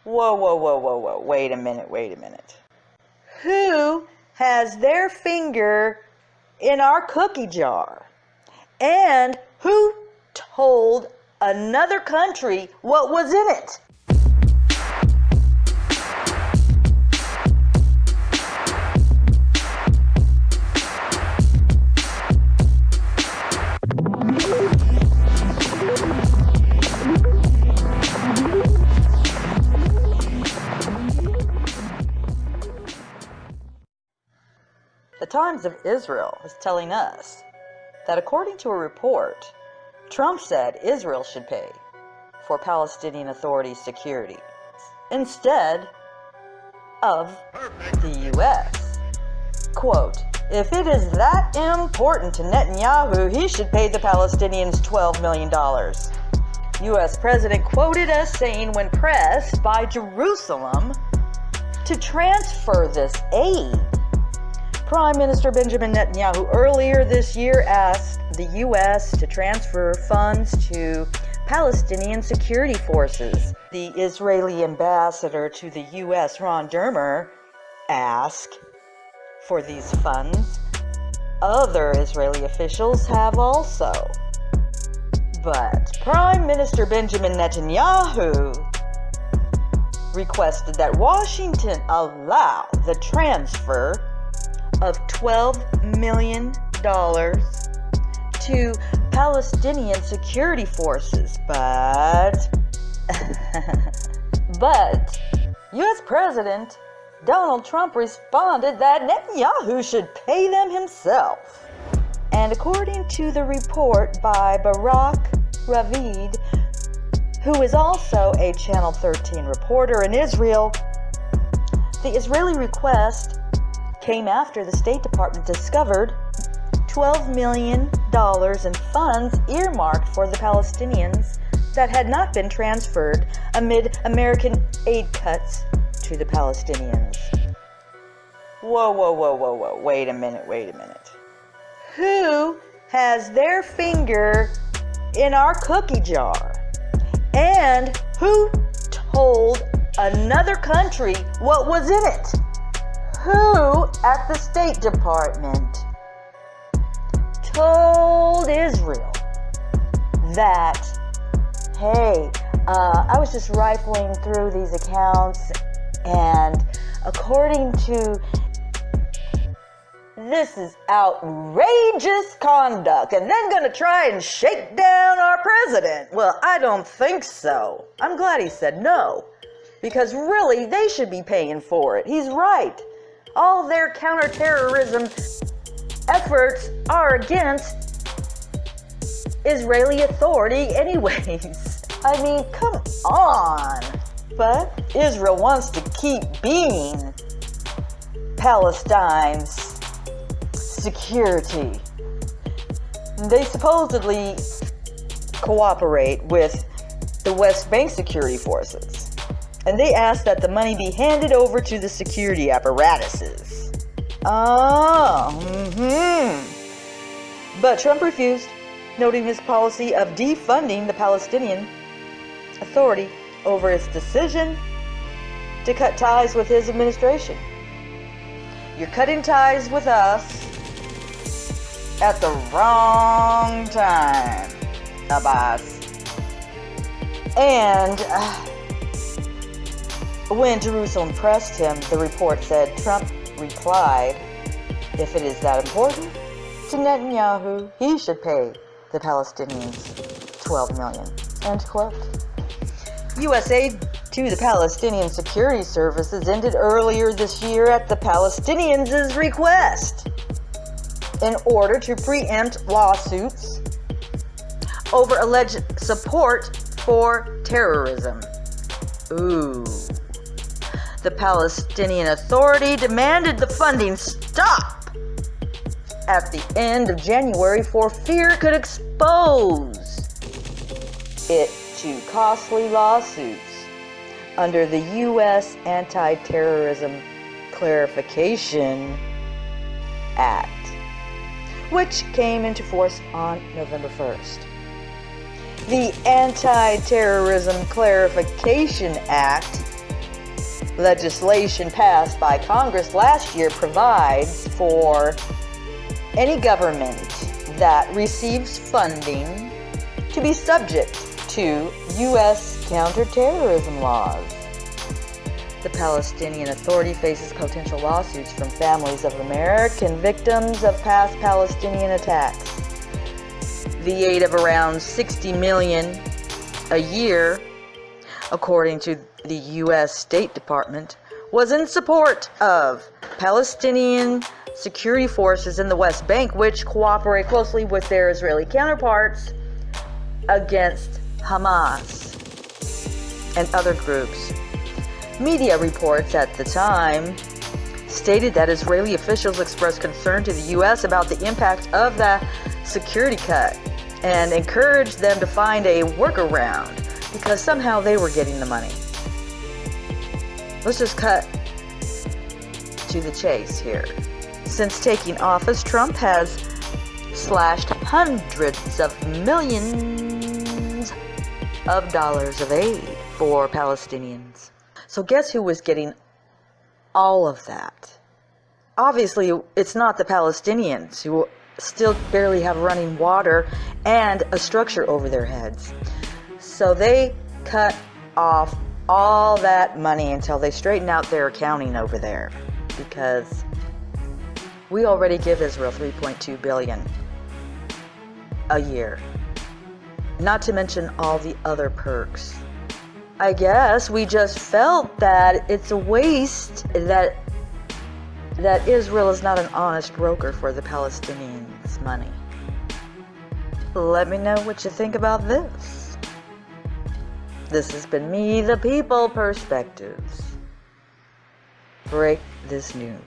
Whoa, whoa, whoa, whoa, whoa. Wait a minute. Who has their finger in our cookie jar? And who told another country what was in it? The Times of Israel is telling us that according to a report, Trump said Israel should pay for Palestinian Authority's security instead of the U.S. Quote, if it is that important to Netanyahu, he should pay the Palestinians $12 million. U.S. President quoted as saying when pressed by Jerusalem to transfer this aid. Prime Minister Benjamin Netanyahu earlier this year asked the U.S. to transfer funds to Palestinian security forces. The Israeli ambassador to the U.S., Ron Dermer, asked for these funds. Other Israeli officials have also. But Prime Minister Benjamin Netanyahu requested that Washington allow the transfer of $12 million to Palestinian security forces, but U.S. President Donald Trump responded that Netanyahu should pay them himself. And according to the report by Barak Ravid, who is also a Channel 13 reporter in Israel, the Israeli request came after the State Department discovered $12 million in funds earmarked for the Palestinians that had not been transferred amid American aid cuts to the Palestinians. Whoa. Wait a minute. Who has their finger in our cookie jar? And who told another country what was in it? Who at the State Department told Israel that, hey, I was just rifling through these accounts, and according to this is outrageous conduct, and then gonna try and shake down our president? Well, I don't think so. I'm glad he said no, because really they should be paying for it. He's right. All their counterterrorism efforts are against Israeli authority anyways. I mean, come on. But Israel wants to keep being Palestine's security. They supposedly cooperate with the West Bank security forces. And they asked that the money be handed over to the security apparatuses. But Trump refused, noting his policy of defunding the Palestinian Authority over its decision to cut ties with his administration. You're cutting ties with us at the wrong time, Abbas. And when Jerusalem pressed him, the report said Trump replied, if it is that important to Netanyahu, he should pay the Palestinians $12 million. End quote. U.S. aid to the Palestinian security services ended earlier this year at the Palestinians' request in order to preempt lawsuits over alleged support for terrorism. Ooh. The Palestinian Authority demanded the funding stop at the end of January for fear it could expose it to costly lawsuits under the U.S. Anti-Terrorism Clarification Act, which came into force on November 1st. The Anti-Terrorism Clarification Act legislation passed by Congress last year provides for any government that receives funding to be subject to U.S. counterterrorism laws. The Palestinian Authority faces potential lawsuits from families of American victims of past Palestinian attacks. The aid of around $60 million a year, according to the U.S. State Department, was in support of Palestinian security forces in the West Bank, which cooperate closely with their Israeli counterparts against Hamas and other groups. Media reports at the time stated that Israeli officials expressed concern to the U.S. about the impact of the security cut and encouraged them to find a workaround because somehow they were getting the money. Let's just cut to the chase here. Since taking office, Trump has slashed hundreds of millions of dollars of aid for Palestinians. So guess who was getting all of that? Obviously, it's not the Palestinians, who still barely have running water and a structure over their heads. So they cut off all that money until they straighten out their accounting over there, because we already give Israel $3.2 billion a year, not to mention all the other perks. I guess we just felt that it's a waste that Israel is not an honest broker for the Palestinians' money. Let me know what you think about this. This has been me, the People Perspectives. Break this news.